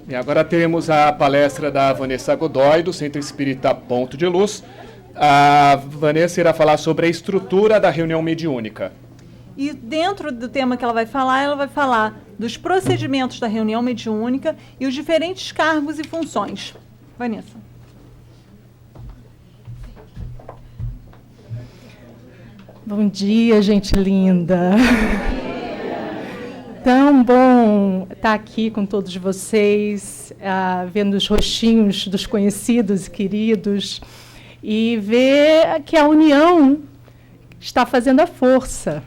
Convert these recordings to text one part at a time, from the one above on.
E agora temos a palestra da Vanessa Godoy, do Centro Espírita Ponto de Luz. A Vanessa irá falar sobre a estrutura da reunião mediúnica. E dentro do tema que ela vai falar dos procedimentos da reunião mediúnica e os diferentes cargos e funções. Vanessa. Bom dia, gente linda. Tão bom estar aqui com todos vocês, vendo os rostinhos dos conhecidos e queridos, e ver que a união está fazendo a força.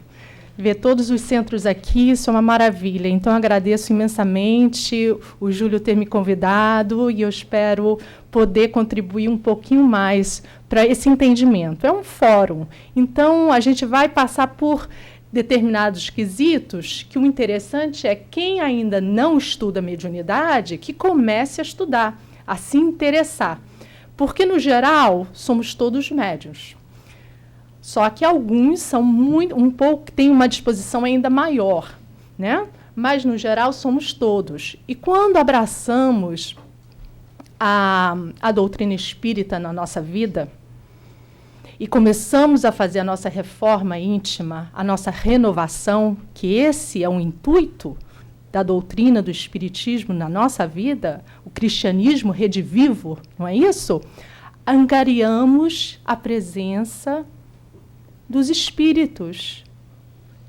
Ver todos os centros aqui, isso é uma maravilha. Então, agradeço imensamente o Júlio ter me convidado e eu espero poder contribuir um pouquinho mais para esse entendimento. É um fórum, então a gente vai passar por determinados quesitos que o interessante é quem ainda não estuda mediunidade que comece a estudar, a se interessar. Porque, no geral, somos todos médiuns. Só que alguns são têm uma disposição ainda maior, né? Mas, no geral, somos todos. E quando abraçamos a doutrina espírita na nossa vida e começamos a fazer a nossa reforma íntima, a nossa renovação, que esse é o intuito da doutrina do espiritismo na nossa vida, o cristianismo redivivo, não é isso? Angariamos a presença dos espíritos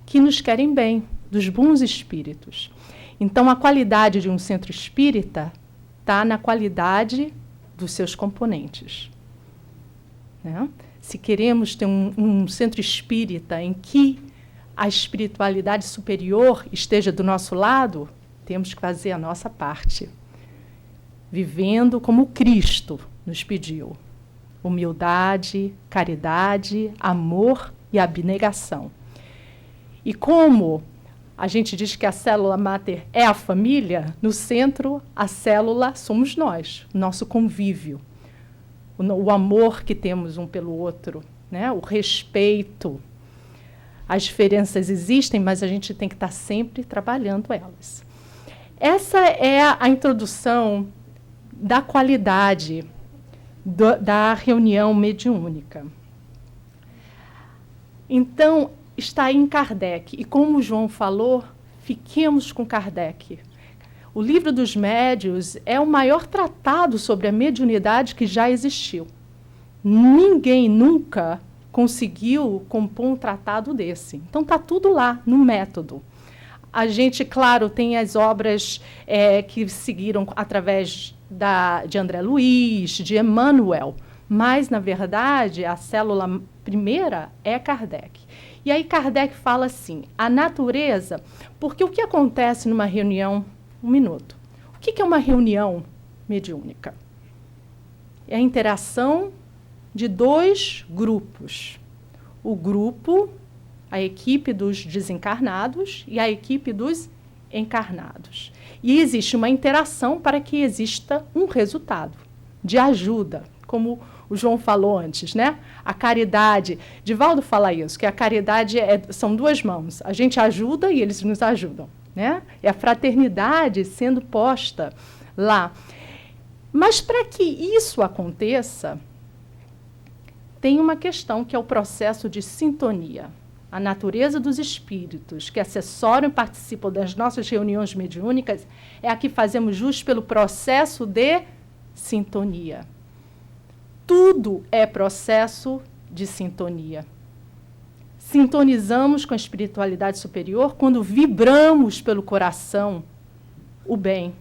que nos querem bem, dos bons espíritos. Então, a qualidade de um centro espírita está na qualidade dos seus componentes, né? Se queremos ter um centro espírita em que a espiritualidade superior esteja do nosso lado, temos que fazer a nossa parte, vivendo como Cristo nos pediu. Humildade, caridade, amor e abnegação. E como a gente diz que a célula máter é a família, no centro, a célula somos nós, nosso convívio. O amor que temos um pelo outro, né? O respeito. As diferenças existem, mas a gente tem que estar sempre trabalhando elas. Essa é a introdução da qualidade da reunião mediúnica. Então, está em Kardec. E como o João falou, fiquemos com Kardec. O Livro dos Médiuns é o maior tratado sobre a mediunidade que já existiu. Ninguém nunca conseguiu compor um tratado desse. Então, está tudo lá, no método. A gente, claro, tem as obras que seguiram através de André Luiz, de Emmanuel, mas, na verdade, a célula primeira é Kardec. E aí Kardec fala assim, a natureza, porque o que acontece numa reunião, um minuto, o que é uma reunião mediúnica? É a interação de dois grupos. O grupo, a equipe dos desencarnados e a equipe dos encarnados. E existe uma interação para que exista um resultado de ajuda, como o João falou antes, né? A caridade, Divaldo fala isso, que a caridade são duas mãos. A gente ajuda e eles nos ajudam, né? É a fraternidade sendo posta lá. Mas para que isso aconteça, tem uma questão que é o processo de sintonia. A natureza dos espíritos que assessoram e participam das nossas reuniões mediúnicas é a que fazemos jus pelo processo de sintonia. Tudo é processo de sintonia. Sintonizamos com a espiritualidade superior quando vibramos pelo coração o bem,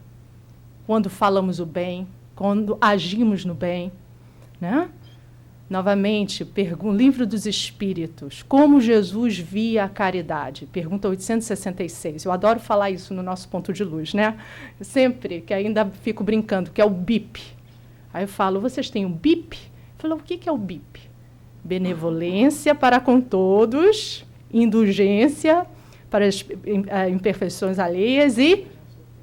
quando falamos o bem, quando agimos no bem, né? Novamente, Livro dos Espíritos, como Jesus via a caridade? Pergunta 866. Eu adoro falar isso no nosso ponto de luz, né? Sempre, que ainda fico brincando, que é o BIP. Aí eu falo, vocês têm um BIP? Eu falo, o que é o BIP? Benevolência para com todos, indulgência para as imperfeições alheias e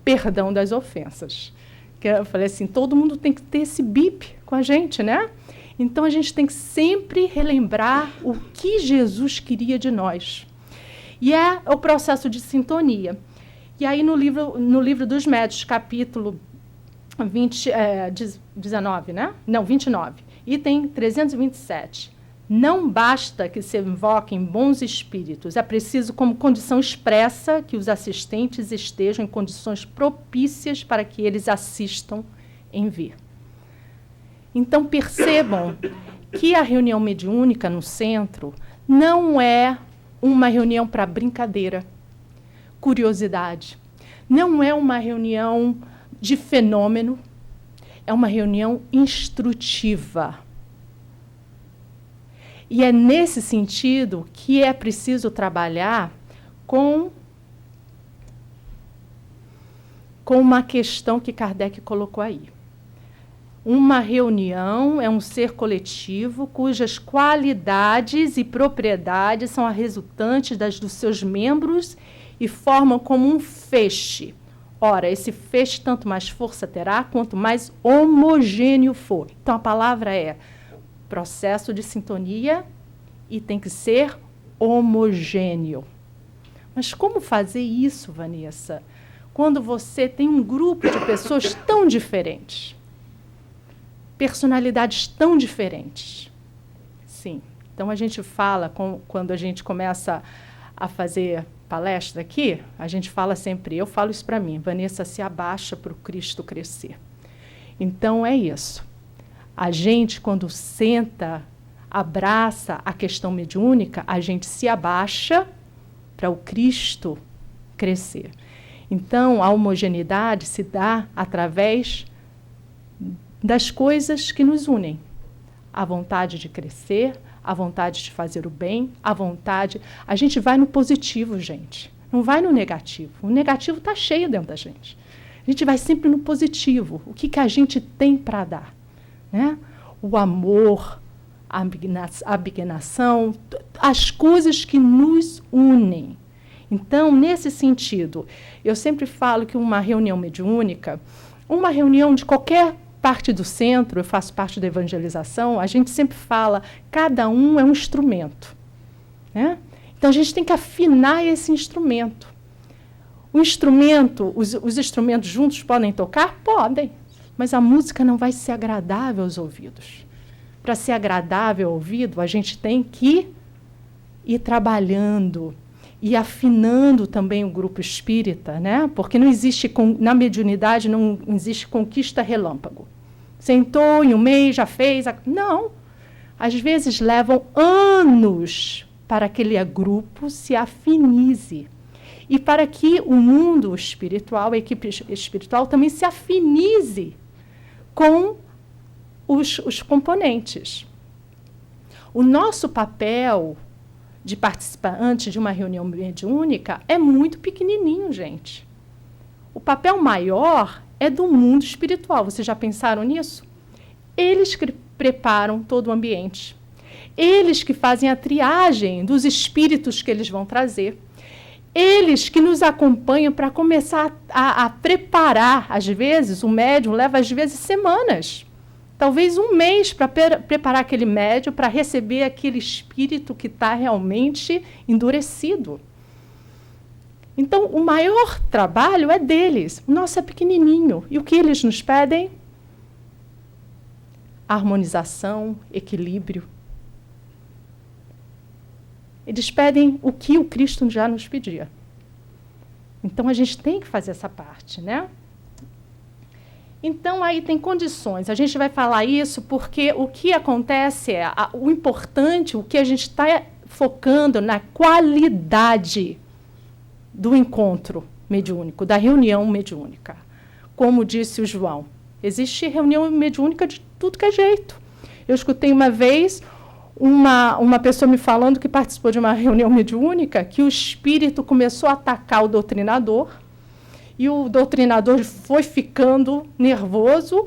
perdão das ofensas. Que eu falei assim, todo mundo tem que ter esse BIP com a gente, né? Então, a gente tem que sempre relembrar o que Jesus queria de nós. E é o processo de sintonia. E aí, no livro dos Médiuns, capítulo 19, né? Não, 29. Item 327. Não basta que se invoquem bons espíritos, é preciso, como condição expressa, que os assistentes estejam em condições propícias para que eles assistam em vir. Então, percebam que a reunião mediúnica no centro não é uma reunião para brincadeira, curiosidade. Não é uma reunião de fenômeno, é uma reunião instrutiva. E é nesse sentido que é preciso trabalhar com uma questão que Kardec colocou aí. Uma reunião é um ser coletivo cujas qualidades e propriedades são as resultantes dos seus membros e formam como um feixe. Ora, esse feixe tanto mais força terá, quanto mais homogêneo for. Então, a palavra é processo de sintonia e tem que ser homogêneo. Mas como fazer isso, Vanessa, quando você tem um grupo de pessoas tão diferentes? Personalidades tão diferentes? Sim. Então, a gente fala, quando a gente começa a fazer palestra aqui, a gente fala sempre, eu falo isso para mim, Vanessa, se abaixa para o Cristo crescer. Então, é isso. A gente, quando senta, abraça a questão mediúnica, a gente se abaixa para o Cristo crescer. Então, a homogeneidade se dá através das coisas que nos unem. A vontade de crescer, a vontade de fazer o bem, a vontade... A gente vai no positivo, gente. Não vai no negativo. O negativo está cheio dentro da gente. A gente vai sempre no positivo. O que a gente tem para dar? Né? O amor, a abnegação, as coisas que nos unem. Então, nesse sentido, eu sempre falo que uma reunião mediúnica, uma reunião de qualquer parte do centro, eu faço parte da evangelização, a gente sempre fala, cada um é um instrumento. Né? Então, a gente tem que afinar esse instrumento. O instrumento, os instrumentos juntos podem tocar? Podem. Mas a música não vai ser agradável aos ouvidos. Para ser agradável ao ouvido, a gente tem que ir trabalhando e afinando também o grupo espírita, né? Porque não existe, na mediunidade, não existe conquista relâmpago. Sentou em um mês, já fez... Não. Às vezes levam anos para que aquele grupo se afinize. E para que o mundo espiritual, a equipe espiritual, também se afinize com os componentes. O nosso papel de participante de uma reunião mediúnica é muito pequenininho, gente. O papel maior é do mundo espiritual. Vocês já pensaram nisso? Eles que preparam todo o ambiente. Eles que fazem a triagem dos espíritos que eles vão trazer. Eles que nos acompanham para começar a preparar. Às vezes, o médium leva, às vezes, semanas. Talvez um mês para preparar aquele médium para receber aquele espírito que está realmente endurecido. Então, o maior trabalho é deles. O nosso é pequenininho. E o que eles nos pedem? Harmonização, equilíbrio. Eles pedem o que o Cristo já nos pedia. Então, a gente tem que fazer essa parte, né? Então, aí tem condições. A gente vai falar isso porque o que acontece é, o importante, o que a gente está focando na qualidade do encontro mediúnico, da reunião mediúnica. Como disse o João, existe reunião mediúnica de tudo que é jeito. Eu escutei uma vez uma pessoa me falando que participou de uma reunião mediúnica, que o espírito começou a atacar o doutrinador, e o doutrinador foi ficando nervoso,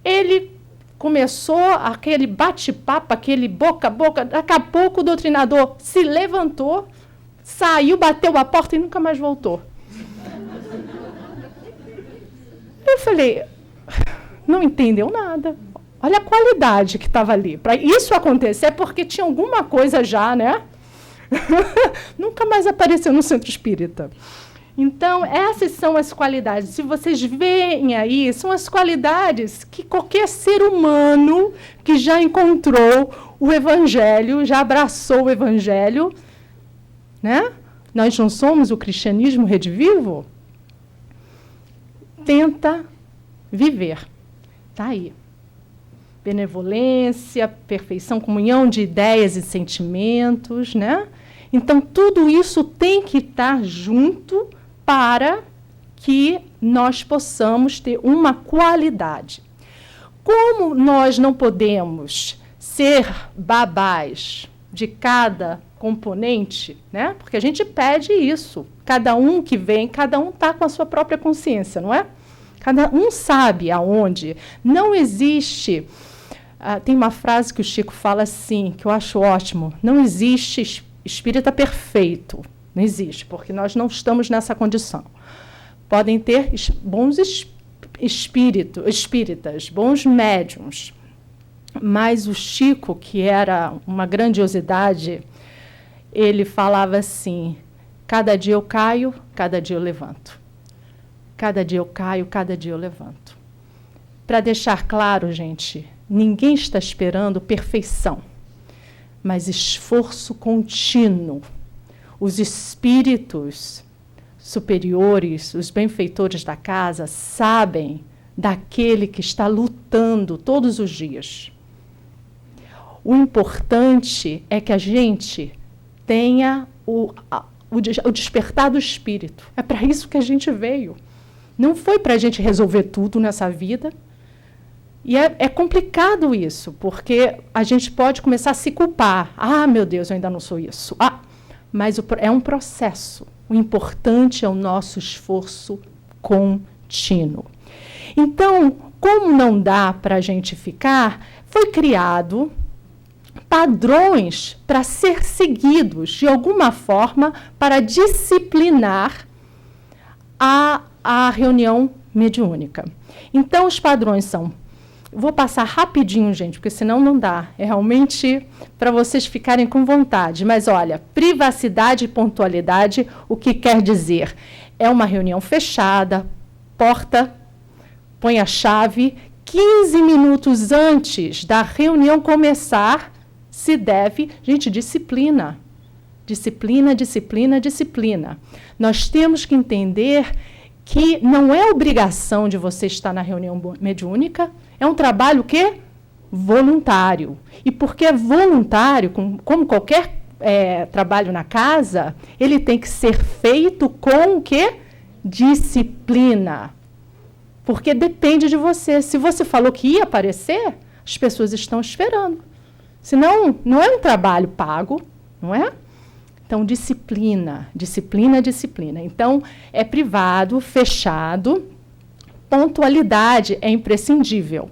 ele começou aquele bate-papo, aquele boca a boca, daqui a pouco o doutrinador se levantou, saiu, bateu a porta e nunca mais voltou. Eu falei, não entendeu nada. Olha a qualidade que estava ali. Para isso acontecer, é porque tinha alguma coisa já, né? Nunca mais apareceu no centro espírita. Então, essas são as qualidades. Se vocês veem aí, são as qualidades que qualquer ser humano que já encontrou o Evangelho, já abraçou o Evangelho, né? Nós não somos o cristianismo redivivo? Tenta viver. Está aí. Benevolência, perfeição, comunhão de ideias e sentimentos, né? Então, tudo isso tem que estar junto para que nós possamos ter uma qualidade. Como nós não podemos ser babás de cada componente, né? Porque a gente pede isso. Cada um que vem, cada um está com a sua própria consciência, não é? Cada um sabe aonde. Não existe... tem uma frase que o Chico fala assim, que eu acho ótimo. Não existe espírita perfeito. Não existe, porque nós não estamos nessa condição. Podem ter bons espíritas, bons médiuns, mas o Chico, que era uma grandiosidade, ele falava assim, cada dia eu caio, cada dia eu levanto. Cada dia eu caio, cada dia eu levanto. Para deixar claro, gente, ninguém está esperando perfeição, mas esforço contínuo. Os espíritos superiores, os benfeitores da casa, sabem daquele que está lutando todos os dias. O importante é que a gente tenha o despertar do espírito. É para isso que a gente veio. Não foi para a gente resolver tudo nessa vida. E é complicado isso, porque a gente pode começar a se culpar. Ah, meu Deus, eu ainda não sou isso. Mas é um processo. O importante é o nosso esforço contínuo. Então, como não dá para a gente ficar, foi criado padrões para ser seguidos, de alguma forma, para disciplinar a reunião mediúnica. Então, os padrões são... Vou passar rapidinho, gente, porque senão não dá. É realmente para vocês ficarem com vontade. Mas, olha, privacidade e pontualidade, o que quer dizer? É uma reunião fechada, porta, põe a chave, 15 minutos antes da reunião começar, se deve... Gente, disciplina. Disciplina, disciplina, disciplina. Nós temos que entender que não é obrigação de você estar na reunião mediúnica, é um trabalho que voluntário. E porque é voluntário, como qualquer trabalho na casa, ele tem que ser feito com o quê? Disciplina. Porque depende de você. Se você falou que ia aparecer, as pessoas estão esperando. Senão, não é um trabalho pago, não é? Então, disciplina, disciplina, disciplina. Então, é privado, fechado. Pontualidade é imprescindível.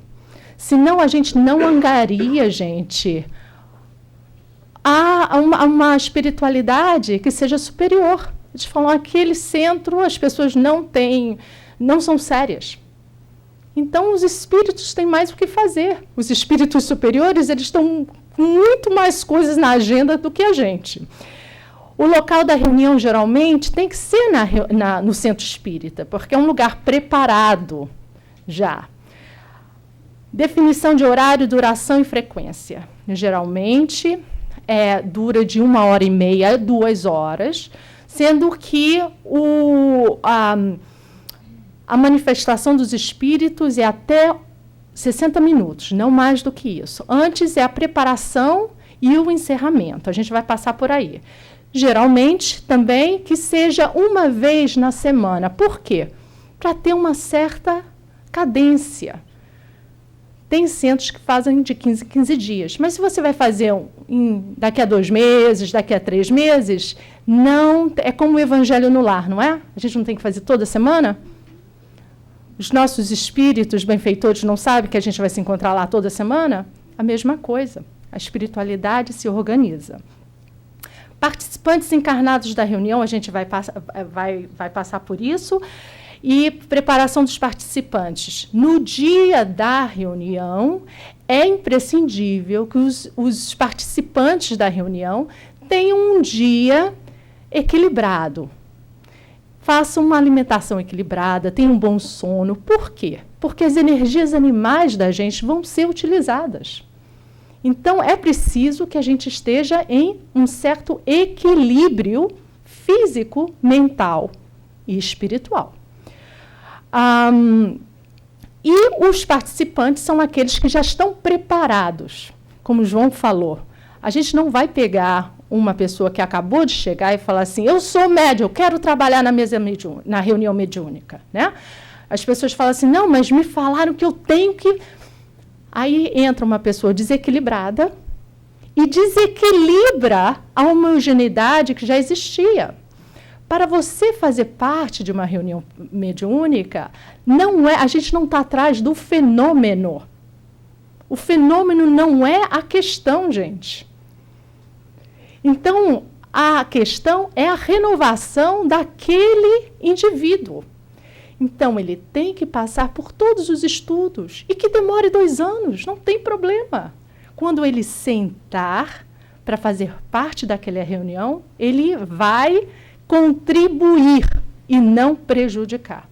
Senão, a gente não angaria, gente, a uma espiritualidade que seja superior. Eles falam, aquele centro, as pessoas não são sérias. Então, os espíritos têm mais o que fazer. Os espíritos superiores, eles estão com muito mais coisas na agenda do que a gente. O local da reunião, geralmente, tem que ser no centro espírita, porque é um lugar preparado já. Definição de horário, duração e frequência. Geralmente, dura de 1h30 a 2 horas, sendo que a manifestação dos espíritos é até 60 minutos, não mais do que isso. Antes é a preparação e o encerramento. A gente vai passar por aí. Geralmente, também, que seja uma vez na semana. Por quê? Para ter uma certa cadência. Tem centros que fazem de 15 em 15 dias. Mas se você vai fazer daqui a 2 meses, daqui a 3 meses, não é como o Evangelho no Lar, não é? A gente não tem que fazer toda semana? Os nossos espíritos benfeitores não sabem que a gente vai se encontrar lá toda semana? A mesma coisa. A espiritualidade se organiza. Participantes encarnados da reunião, a gente vai passar por isso. E preparação dos participantes. No dia da reunião, é imprescindível que os participantes da reunião tenham um dia equilibrado. façam uma alimentação equilibrada, tenham um bom sono. Por quê? Porque as energias animais da gente vão ser utilizadas. Então, é preciso que a gente esteja em um certo equilíbrio físico, mental e espiritual. E os participantes são aqueles que já estão preparados. Como o João falou, a gente não vai pegar uma pessoa que acabou de chegar e falar assim, eu sou médium, eu quero trabalhar na reunião mediúnica. Né? As pessoas falam assim, não, mas me falaram que eu tenho que... Aí entra uma pessoa desequilibrada e desequilibra a homogeneidade que já existia. Para você fazer parte de uma reunião mediúnica, a gente não está atrás do fenômeno. O fenômeno não é a questão, gente. Então, a questão é a renovação daquele indivíduo. Então, ele tem que passar por todos os estudos e que demore 2 anos, não tem problema. Quando ele sentar para fazer parte daquela reunião, ele vai contribuir e não prejudicar.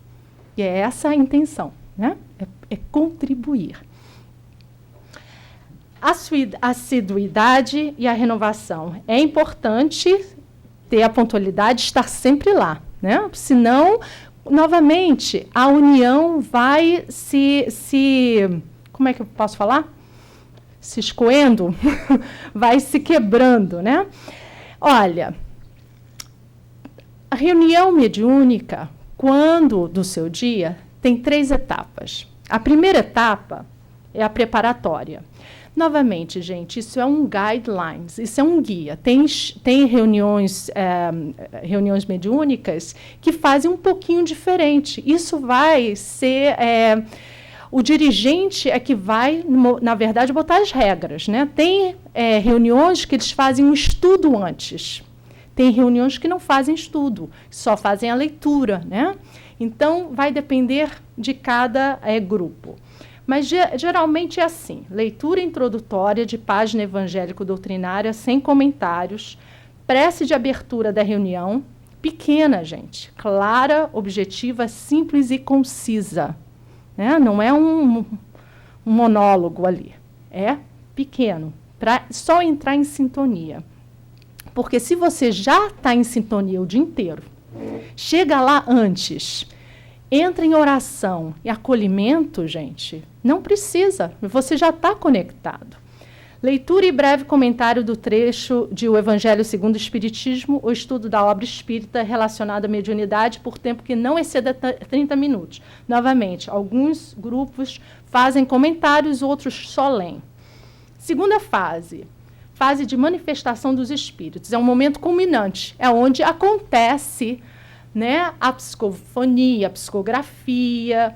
E é essa a intenção, né? É contribuir. A assiduidade e a renovação. É importante ter a pontualidade, estar sempre lá, né? Senão, novamente, a união vai como é que eu posso falar? Se escoendo, vai se quebrando, né? Olha, a reunião mediúnica, quando do seu dia, tem 3 etapas. A primeira etapa é a preparatória. Novamente, gente, isso é um guidelines, isso é um guia. Tem reuniões mediúnicas que fazem um pouquinho diferente. Isso vai ser... o dirigente é que vai, na verdade, botar as regras. Né? Tem reuniões que eles fazem um estudo antes. Tem reuniões que não fazem estudo, só fazem a leitura. Né? Então, vai depender de cada grupo. Mas, geralmente, é assim, leitura introdutória de página evangélico-doutrinária, sem comentários, prece de abertura da reunião, pequena, gente, clara, objetiva, simples e concisa. Né? Não é um monólogo ali, é pequeno, para só entrar em sintonia. Porque se você já está em sintonia o dia inteiro, chega lá antes... Entra em oração e acolhimento, gente, não precisa, você já está conectado. Leitura e breve comentário do trecho de O Evangelho segundo o Espiritismo, o estudo da obra espírita relacionada à mediunidade por tempo que não exceda 30 minutos. Novamente, alguns grupos fazem comentários, outros só leem. Segunda fase de manifestação dos espíritos. É um momento culminante, é onde acontece... Né? A psicofonia, a psicografia.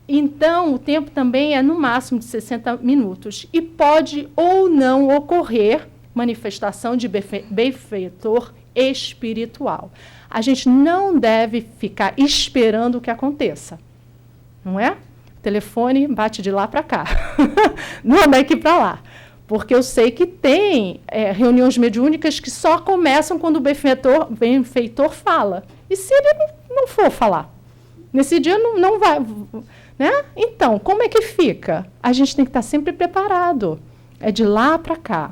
Então, o tempo também é no máximo de 60 minutos. E pode ou não ocorrer manifestação de benfeitor espiritual. A gente não deve ficar esperando que aconteça. Não é? O telefone bate de lá para cá. Não daqui para lá. Porque eu sei que tem reuniões mediúnicas que só começam quando o benfeitor fala. E se ele não for falar? Nesse dia não vai. Né? Então, como é que fica? A gente tem que estar sempre preparado. É de lá para cá.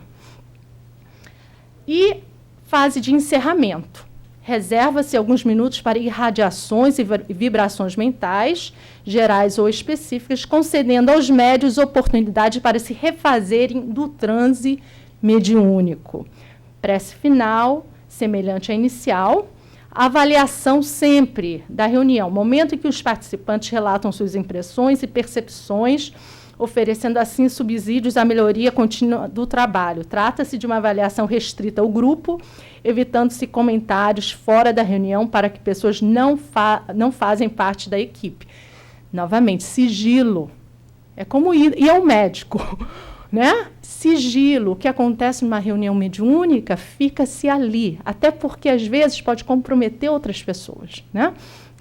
E fase de encerramento. Reserva-se alguns minutos para irradiações e vibrações mentais, gerais ou específicas, concedendo aos médiuns oportunidade para se refazerem do transe mediúnico. Prece final, semelhante à inicial. Avaliação sempre da reunião, momento em que os participantes relatam suas impressões e percepções, oferecendo assim subsídios à melhoria contínua do trabalho. Trata-se de uma avaliação restrita ao grupo, evitando-se comentários fora da reunião para que pessoas não fazem parte da equipe. Novamente, sigilo. É como ir ao médico. Né? Sigilo, o que acontece numa reunião mediúnica, fica-se ali, até porque, às vezes, pode comprometer outras pessoas. Né?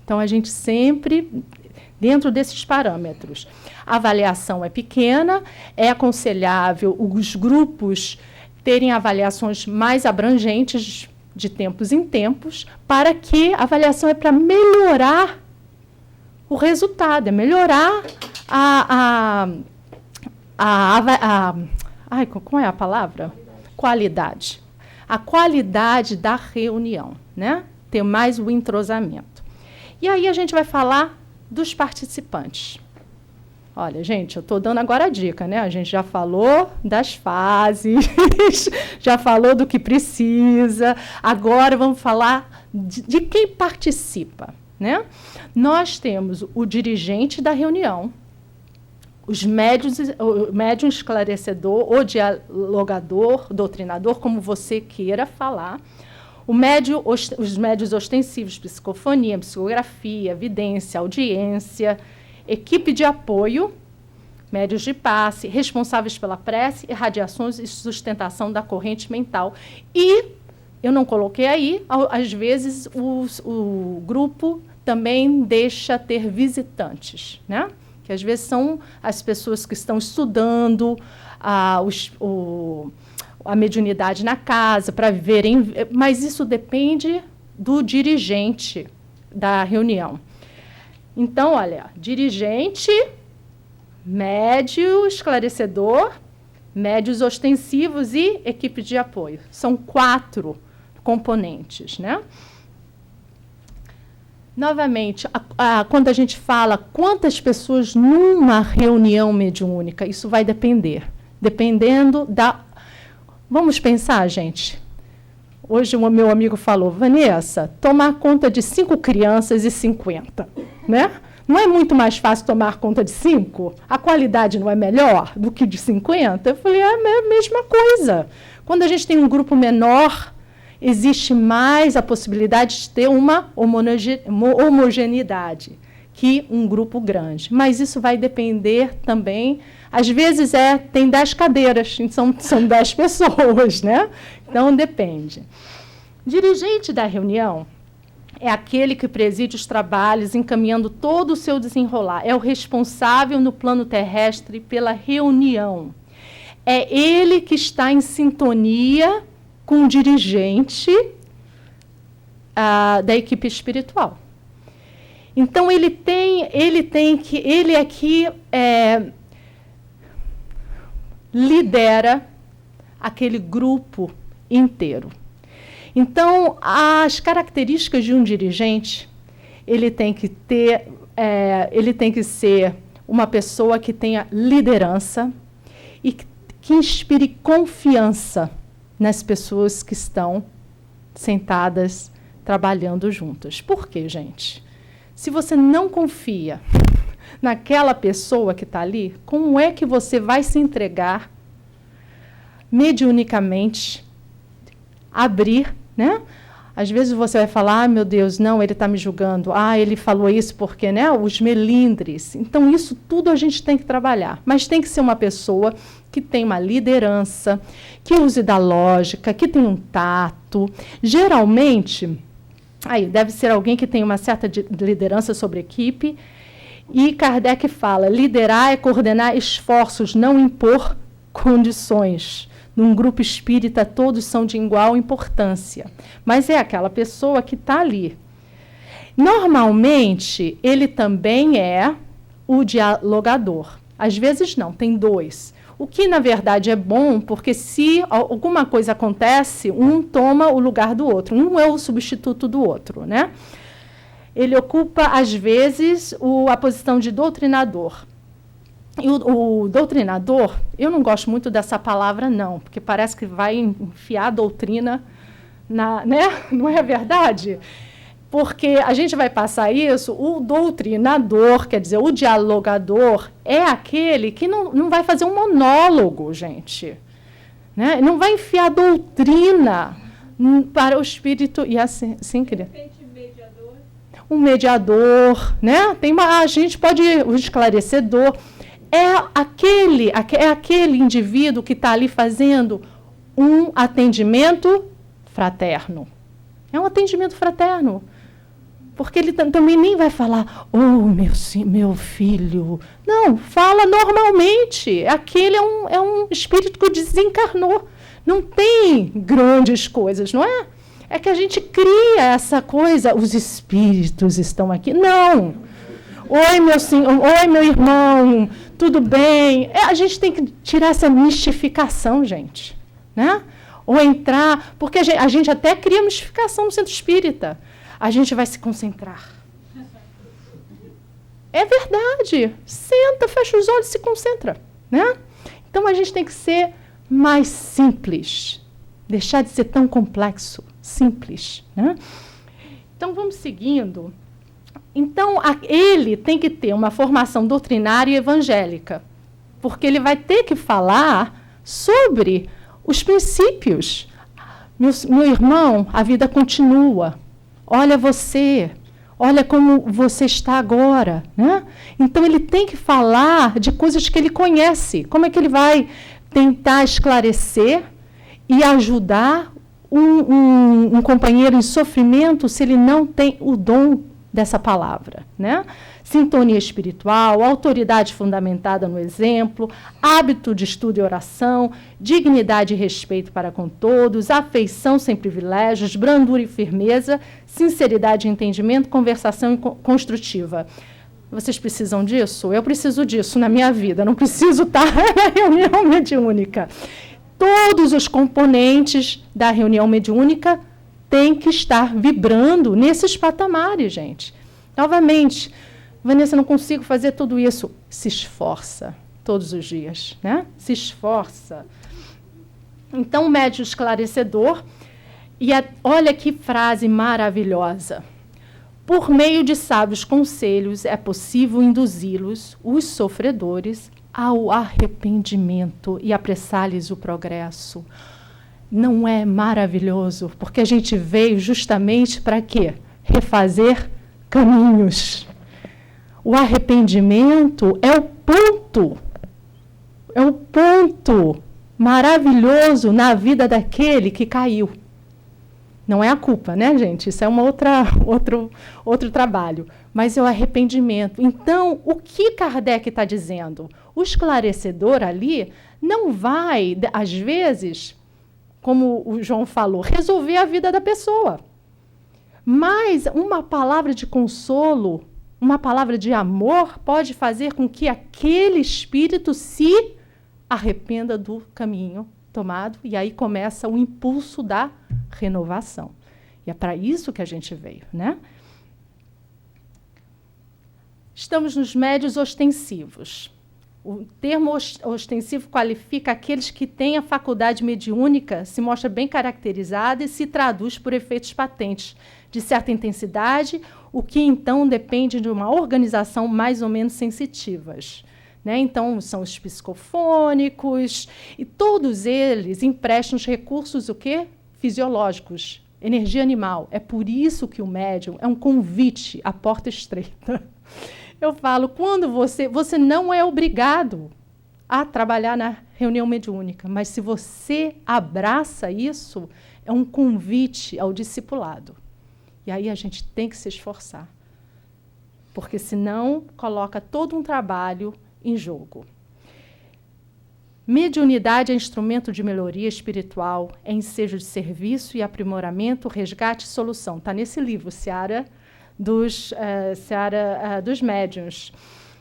Então, a gente sempre... dentro desses parâmetros. A avaliação é pequena, é aconselhável os grupos terem avaliações mais abrangentes, de tempos em tempos, para que a avaliação é para melhorar o resultado, é melhorar como é a palavra? Qualidade. A qualidade da reunião, né? Ter mais o entrosamento. E aí a gente vai falar dos participantes. Olha, gente, eu estou dando agora a dica, né? A gente já falou das fases, já falou do que precisa, agora vamos falar de quem participa, né? Nós temos o dirigente da reunião, os médiuns, o médium esclarecedor, ou dialogador, doutrinador, como você queira falar, os médiuns ostensivos, psicofonia, psicografia, vidência, audiência, equipe de apoio, médios de passe, responsáveis pela prece, irradiações e sustentação da corrente mental. E, eu não coloquei aí, às vezes o grupo também deixa ter visitantes, né? Que às vezes são as pessoas que estão estudando a mediunidade na casa, para verem, mas isso depende do dirigente da reunião. Então, olha, dirigente, médio esclarecedor, médios ostensivos e equipe de apoio. São 4 componentes, né? Novamente, quando a gente fala quantas pessoas numa reunião mediúnica, isso vai depender. Dependendo da... Vamos pensar, gente. Hoje o meu amigo falou, Vanessa, tomar conta de 5 crianças e 50, né? Não é muito mais fácil tomar conta de 5? A qualidade não é melhor do que de 50? Eu falei, é a mesma coisa. Quando a gente tem um grupo menor, existe mais a possibilidade de ter uma homogeneidade que um grupo grande. Mas isso vai depender também... Às vezes tem 10 cadeiras, são 10 pessoas, né? Então, depende. Dirigente da reunião é aquele que preside os trabalhos, encaminhando todo o seu desenrolar. É o responsável no plano terrestre pela reunião. É ele que está em sintonia com o dirigente da equipe espiritual. Então, ele é que lidera aquele grupo inteiro. Então, as características de um dirigente, ele tem que ser uma pessoa que tenha liderança e que inspire confiança nas pessoas que estão sentadas trabalhando juntas. Por quê, gente? Se você não confia naquela pessoa que está ali, como é que você vai se entregar mediunicamente, abrir, né? Às vezes você vai falar, meu Deus, não, ele está me julgando. Ele falou isso porque, né, os melindres. Então, isso tudo a gente tem que trabalhar. Mas tem que ser uma pessoa que tem uma liderança, que use da lógica, que tem um tato. Geralmente, deve ser alguém que tem uma certa liderança sobre a equipe. E Kardec fala, liderar é coordenar esforços, não impor condições. Num grupo espírita, todos são de igual importância. Mas é aquela pessoa que está ali. Normalmente, ele também é o dialogador. Às vezes não, tem 2. O que, na verdade, é bom, porque se alguma coisa acontece, um toma o lugar do outro. Um é o substituto do outro, né? Ele ocupa, às vezes, a posição de doutrinador. E o doutrinador, eu não gosto muito dessa palavra, não, porque parece que vai enfiar a doutrina, né? Não é verdade? Porque a gente vai passar isso, o doutrinador, quer dizer, o dialogador, é aquele que não vai fazer um monólogo, gente. Né? Não vai enfiar doutrina para o espírito. E assim queria. Um mediador, né? A gente pode, o esclarecedor, é aquele indivíduo que está ali fazendo um atendimento fraterno. É um atendimento fraterno. Porque ele também nem vai falar, meu filho. Não, fala normalmente. Aquele é um espírito que desencarnou. Não tem grandes coisas, não é? É que a gente cria essa coisa, os espíritos estão aqui. Não! Oi, meu senhor, oi, meu irmão, tudo bem? A gente tem que tirar essa mistificação, gente. Né? Ou entrar, porque a gente até cria mistificação no centro espírita. A gente vai se concentrar. É verdade. Senta, fecha os olhos e se concentra. Né? Então, a gente tem que ser mais simples. Deixar de ser tão complexo. Simples. Né? Então, vamos seguindo. Então, ele tem que ter uma formação doutrinária e evangélica, porque ele vai ter que falar sobre os princípios. Meu irmão, a vida continua. Olha você. Olha como você está agora. Né? Então, ele tem que falar de coisas que ele conhece. Como é que ele vai tentar esclarecer e ajudar um companheiro em sofrimento se ele não tem o dom dessa palavra, né? Sintonia espiritual, autoridade fundamentada no exemplo, hábito de estudo e oração, dignidade e respeito para com todos, afeição sem privilégios, brandura e firmeza, sinceridade e entendimento, conversação construtiva. Vocês precisam disso? Eu preciso disso na minha vida, não preciso estar na reunião mediúnica. Todos os componentes da reunião mediúnica têm que estar vibrando nesses patamares, gente. Novamente, Vanessa, não consigo fazer tudo isso. Se esforça todos os dias, né? Se esforça. Então, o médium esclarecedor, olha que frase maravilhosa. Por meio de sábios conselhos, é possível induzi-los, os sofredores, ao arrependimento e apressar-lhes o progresso. Não é maravilhoso? Porque a gente veio justamente para quê? Refazer caminhos. O arrependimento é o ponto maravilhoso na vida daquele que caiu. Não é a culpa, né, gente? Isso é outro trabalho. Mas é o arrependimento. Então, o que Kardec está dizendo? O esclarecedor ali não vai, às vezes, como o João falou, resolver a vida da pessoa. Mas uma palavra de consolo, uma palavra de amor pode fazer com que aquele espírito se arrependa do caminho tomado, e aí começa o impulso da renovação. E é para isso que a gente veio, né? Estamos nos médios ostensivos. O termo ostensivo qualifica aqueles que têm a faculdade mediúnica, se mostra bem caracterizada e se traduz por efeitos patentes, de certa intensidade, o que então depende de uma organização mais ou menos sensitivas. Né? Então, são os psicofônicos, e todos eles emprestam os recursos o quê? Fisiológicos, energia animal. É por isso que o médium é um convite à porta estreita. Eu falo, quando você não é obrigado a trabalhar na reunião mediúnica, mas se você abraça isso, é um convite ao discipulado. E aí a gente tem que se esforçar, porque senão coloca todo um trabalho em jogo. Mediunidade é instrumento de melhoria espiritual, é ensejo de serviço e aprimoramento, resgate e solução. Está nesse livro, Seara dos Médiuns.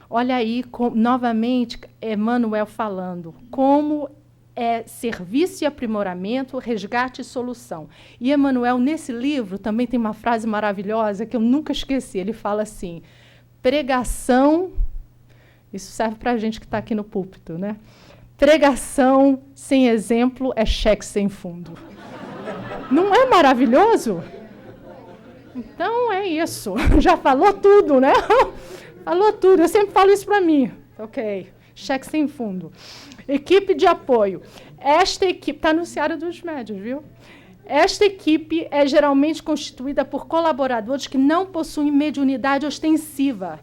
Olha aí, novamente, Emmanuel falando, como é serviço e aprimoramento, resgate e solução. E Emmanuel, nesse livro, também tem uma frase maravilhosa que eu nunca esqueci. Ele fala assim, pregação, isso serve para a gente que está aqui no púlpito, né? Pregação sem exemplo é cheque sem fundo. Não é maravilhoso? Então, é isso. Já falou tudo, né? Falou tudo. Eu sempre falo isso para mim. Ok. Cheque sem fundo. Equipe de apoio. Esta equipe... Está no Seara dos Médiuns, viu? Esta equipe é geralmente constituída por colaboradores que não possuem mediunidade ostensiva.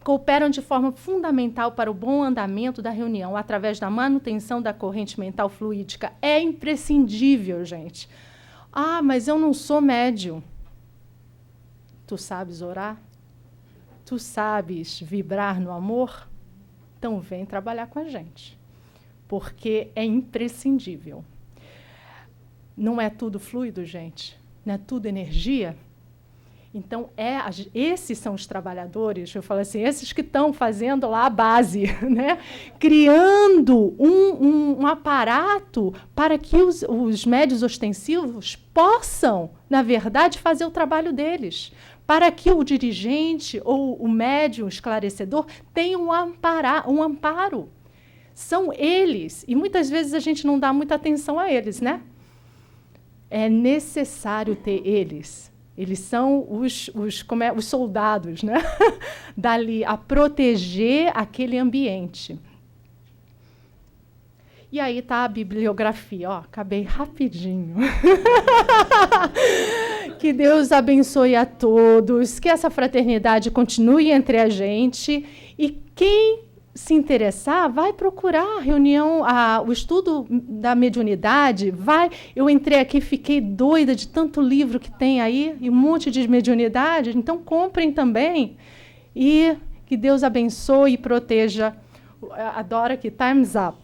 Cooperam de forma fundamental para o bom andamento da reunião, através da manutenção da corrente mental fluídica. É imprescindível, gente. Ah, mas eu não sou médium. Tu sabes orar? Tu sabes vibrar no amor? Então vem trabalhar com a gente, porque é imprescindível. Não é tudo fluido, gente? Não é tudo energia? Então, esses são os trabalhadores, eu falo assim, esses que estão fazendo lá a base, né? Criando um aparato para que os médios ostensivos possam, na verdade, fazer o trabalho deles, para que o dirigente ou o médium esclarecedor tenha um amparo. São eles, e muitas vezes a gente não dá muita atenção a eles, né? É necessário ter eles. Eles são os soldados, né? Dali, a proteger aquele ambiente. E aí está a bibliografia. Ó, acabei rapidinho. Que Deus abençoe a todos, que essa fraternidade continue entre a gente. E quem se interessar, vai procurar a reunião, o estudo da mediunidade. Eu entrei aqui, fiquei doida de tanto livro que tem aí, e um monte de mediunidade. Então, comprem também. E que Deus abençoe e proteja. Adoro aqui, time's up.